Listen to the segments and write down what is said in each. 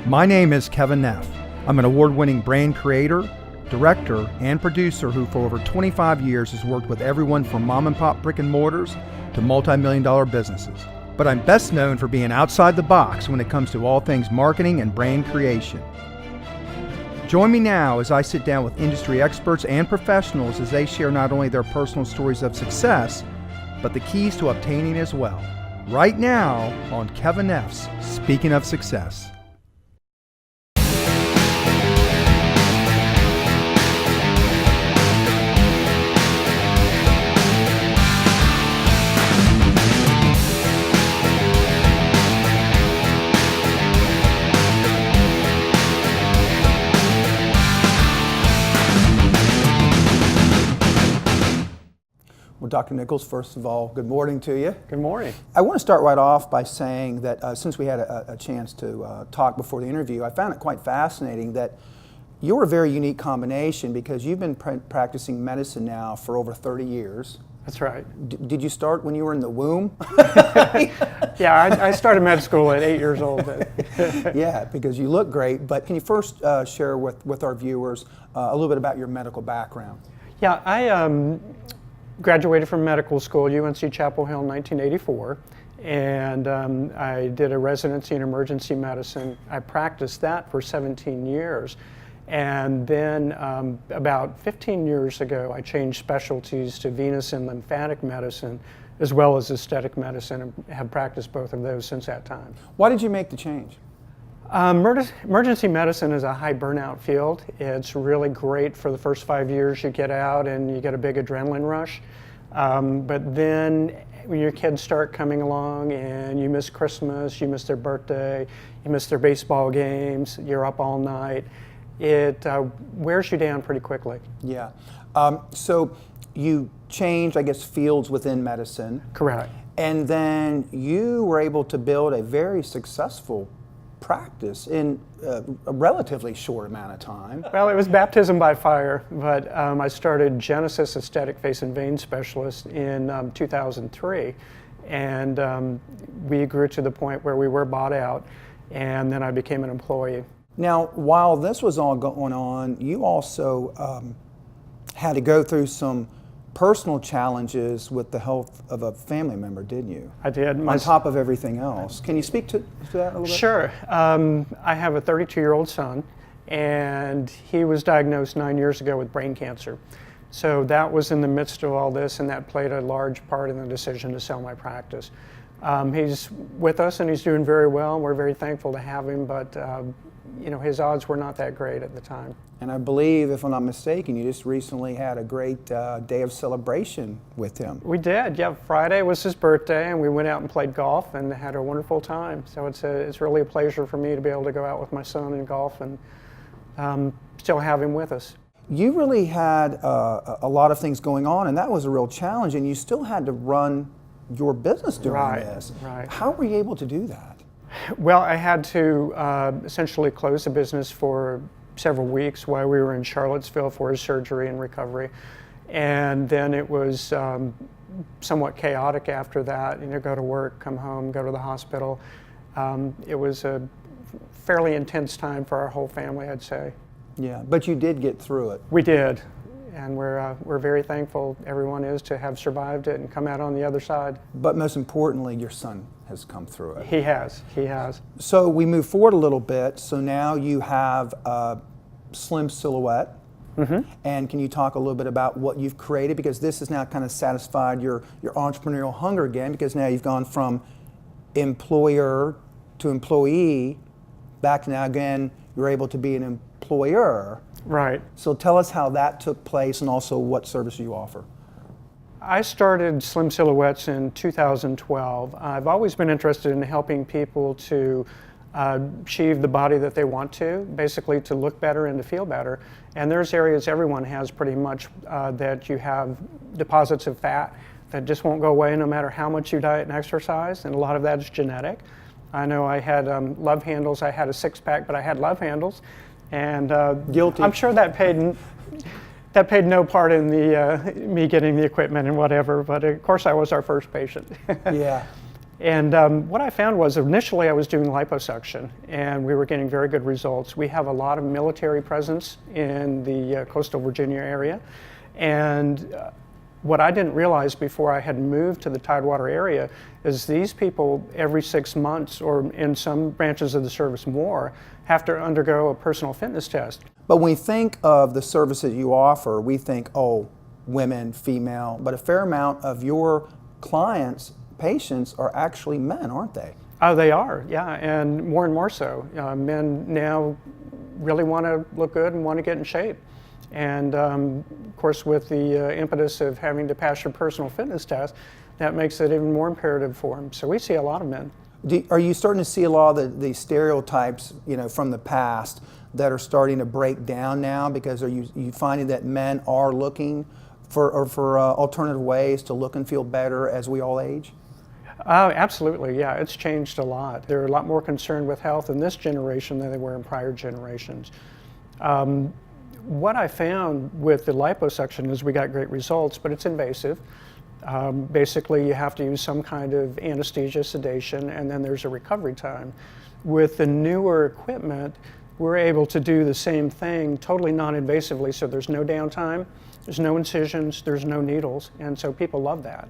My name is Kevin Neff. I'm an award-winning brand creator, director, and producer who for over 25 years has worked with everyone from mom and pop brick and mortars to multi-million-dollar businesses. But I'm best known for being outside the box when it comes to all things marketing and brand creation. Join me now as I sit down with industry experts and professionals as they share not only their personal stories of success, but the keys to obtaining as well. Right now on Kevin Neff's Speaking of Success. Well, Dr. Nichols, first of all, good morning to you. Good morning. I want to start right off by saying that since we had a chance to talk before the interview, I found it quite fascinating that you're a very unique combination because you've been practicing medicine now for over 30 years. That's right. Did you start when you were in the womb? Yeah, I started med school at 8 years old. Yeah, because you look great, but can you first share with our viewers a little bit about your medical background? Yeah, I graduated from medical school, UNC Chapel Hill in 1984, and I did a residency in emergency medicine. I practiced that for 17 years, and then about 15 years ago I changed specialties to venous and lymphatic medicine as well as aesthetic medicine, and have practiced both of those since that time. Why did you make the change? Emergency medicine is a high burnout field. It's really great for the first 5 years. You get out and you get a big adrenaline rush. But then when your kids start coming along and you miss Christmas, you miss their birthday, you miss their baseball games, you're up all night, it wears you down pretty quickly. Yeah. So you changed, I guess, fields within medicine. Correct. And then you were able to build a very successful practice in a relatively short amount of time. Well, it was baptism by fire, but I started Genesis Aesthetic Face and Vein Specialist in 2003, and we grew to the point where we were bought out, and then I became an employee. Now, while this was all going on, you also had to go through some personal challenges with the health of a family member, didn't you? I did. On top of everything else. Can you speak to that a little bit? Sure. I have a 32-year-old son, and he was diagnosed 9 years ago with brain cancer. So that was in the midst of all this, and that played a large part in the decision to sell my practice. He's with us, and he's doing very well, and we're very thankful to have him, but you know, his odds were not that great at the time. And I believe, if I'm not mistaken, you just recently had a great day of celebration with him. We did, yeah. Friday was his birthday, and we went out and played golf and had a wonderful time. So it's really a pleasure for me to be able to go out with my son and golf and still have him with us. You really had a lot of things going on, and that was a real challenge, and you still had to run your business during this. Right. How were you able to do that? Well, I had to essentially close the business for several weeks while we were in Charlottesville for his surgery and recovery. And then it was somewhat chaotic after that. You know, go to work, come home, go to the hospital. It was a fairly intense time for our whole family, I'd say. Yeah, but you did get through it. We did. And we're very thankful, everyone is, to have survived it and come out on the other side. But most importantly, your son has come through it. He has. So we move forward a little bit. So now you have a slim silhouette. Mm-hmm. And can you talk a little bit about what you've created? Because this has now kind of satisfied your entrepreneurial hunger again, because now you've gone from employer to employee, back to now again, you're able to be an employer. Right. So tell us how that took place and also what service you offer. I started Slim Silhouettes in 2012. I've always been interested in helping people to achieve the body that they want to, basically to look better and to feel better. And there's areas everyone has pretty much that you have deposits of fat that just won't go away no matter how much you diet and exercise, and a lot of that is genetic. I know I had love handles. I had a six-pack, but I had love handles. And guilty. I'm sure that paid no part in the me getting the equipment and whatever, but of course I was our first patient. Yeah. And what I found was initially I was doing liposuction and we were getting very good results. We have a lot of military presence in the coastal Virginia area. And what I didn't realize before I had moved to the Tidewater area is these people every 6 months, or in some branches of the service more, have to undergo a personal fitness test. But when we think of the services you offer, we think, oh, women, female, but a fair amount of your clients, patients, are actually men, aren't they? Oh, they are, yeah, and more so. Men now really want to look good and want to get in shape. And of course, with the impetus of having to pass your personal fitness test, that makes it even more imperative for them. So we see a lot of men. Are you starting to see a lot of the stereotypes, from the past that are starting to break down now? Because are you finding that men are looking for alternative ways to look and feel better as we all age? Absolutely, yeah, it's changed a lot. They're a lot more concerned with health in this generation than they were in prior generations. What I found with the liposuction is we got great results, but it's invasive. Basically, you have to use some kind of anesthesia, sedation, and then there's a recovery time. With the newer equipment, we're able to do the same thing totally non-invasively, so there's no downtime, there's no incisions, there's no needles, and so people love that.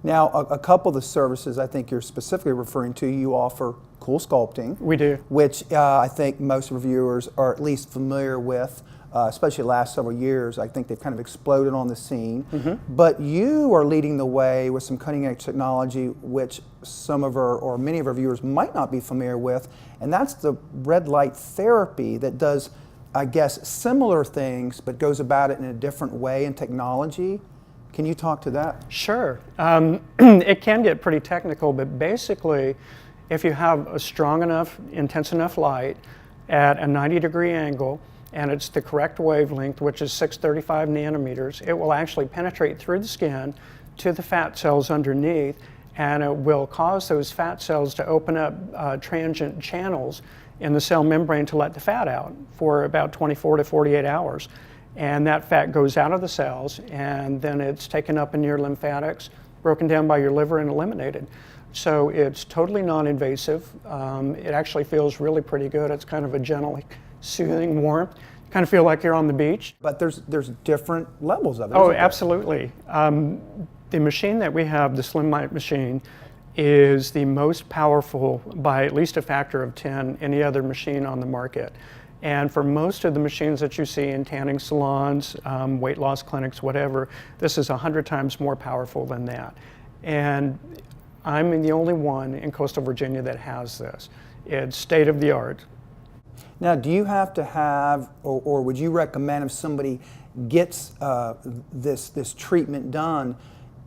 Now, a couple of the services I think you're specifically referring to, you offer cool sculpting. We do. Which I think most reviewers are at least familiar with. Especially the last several years, I think they've kind of exploded on the scene. Mm-hmm. But you are leading the way with some cutting edge technology, which some of our, or many of our viewers might not be familiar with, and that's the red light therapy that does, I guess, similar things, but goes about it in a different way in technology. Can you talk to that? Sure. It can get pretty technical, but basically, if you have a strong enough, intense enough light at a 90-degree angle, and it's the correct wavelength, which is 635 nanometers, it will actually penetrate through the skin to the fat cells underneath, and it will cause those fat cells to open up transient channels in the cell membrane to let the fat out for about 24 to 48 hours. And that fat goes out of the cells, and then it's taken up in your lymphatics, broken down by your liver, and eliminated. So it's totally non-invasive. It actually feels really pretty good. It's kind of a gentle, soothing warmth. You kind of feel like you're on the beach. But there's different levels of it. Oh, absolutely. The machine that we have, the Slim Light machine, is the most powerful by at least a factor of 10 any other machine on the market. And for most of the machines that you see in tanning salons, weight loss clinics, whatever, this is 100 times more powerful than that. And I'm the only one in coastal Virginia that has this. It's state of the art. Now, do you have to have, or would you recommend if somebody gets this treatment done,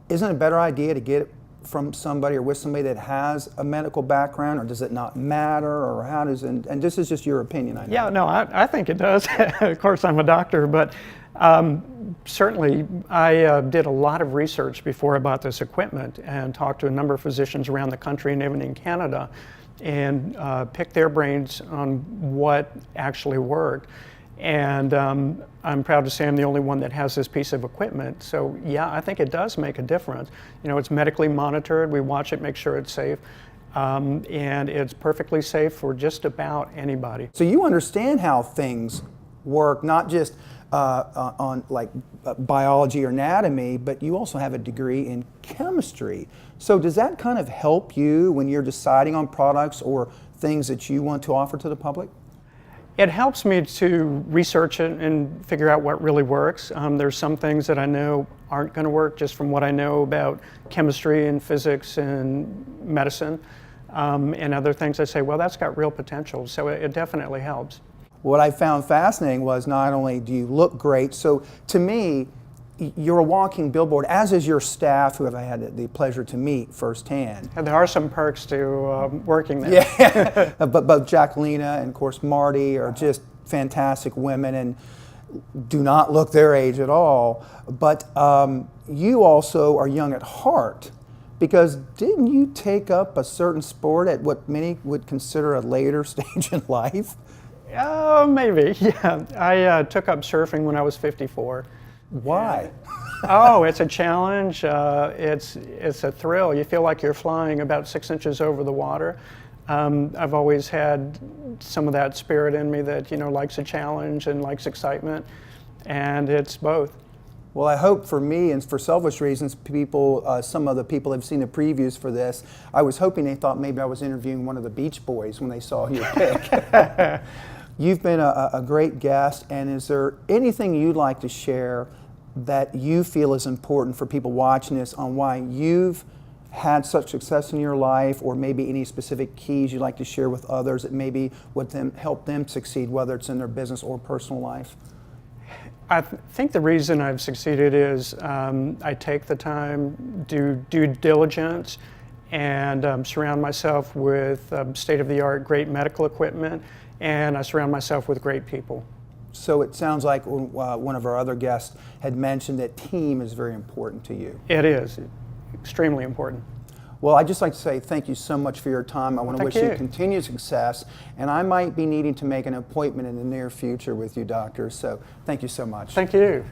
isn't it a better idea to get it from somebody or with somebody that has a medical background, or does it not matter, or how does it, and this is just your opinion, I know. Yeah, no, I think it does. Of course, I'm a doctor, but certainly I did a lot of research before I bought this equipment and talked to a number of physicians around the country and even in Canada, and picked their brains on what actually worked. And I'm proud to say I'm the only one that has this piece of equipment. So yeah, I think it does make a difference. You know, it's medically monitored. We watch it, make sure it's safe. And it's perfectly safe for just about anybody. So you understand how things work, not just on like biology or anatomy, but you also have a degree in chemistry. So does that kind of help you when you're deciding on products or things that you want to offer to the public? It helps me to research it and figure out what really works. There's some things that I know aren't going to work just from what I know about chemistry and physics and medicine. And other things I say, well, that's got real potential. So it definitely helps. What I found fascinating was not only do you look great, so to me, you're a walking billboard, as is your staff, who I had the pleasure to meet firsthand. And there are some perks to working there. Yeah, but both Jacquelina and of course Marty are just fantastic women and do not look their age at all. But you also are young at heart, because didn't you take up a certain sport at what many would consider a later stage in life? Maybe, yeah. I took up surfing when I was 54. Why? Oh, it's a challenge. It's a thrill. You feel like you're flying about 6 inches over the water. I've always had some of that spirit in me that, likes a challenge and likes excitement, and it's both. Well, I hope for me and for selfish reasons, people, some of the people have seen the previews for this. I was hoping they thought maybe I was interviewing one of the Beach Boys when they saw your pic. You've been a great guest, and is there anything you'd like to share that you feel is important for people watching this on why you've had such success in your life, or maybe any specific keys you'd like to share with others that maybe would help them succeed, whether it's in their business or personal life? I think the reason I've succeeded is I take the time, do due diligence, and surround myself with state-of-the-art great medical equipment, and I surround myself with great people. So it sounds like one of our other guests had mentioned that team is very important to you. It is extremely important. Well, I'd just like to say thank you so much for your time. I want to Thank wish you you. continued success, and I might be needing to make an appointment in the near future with you, doctor, so thank you so much. Thank you.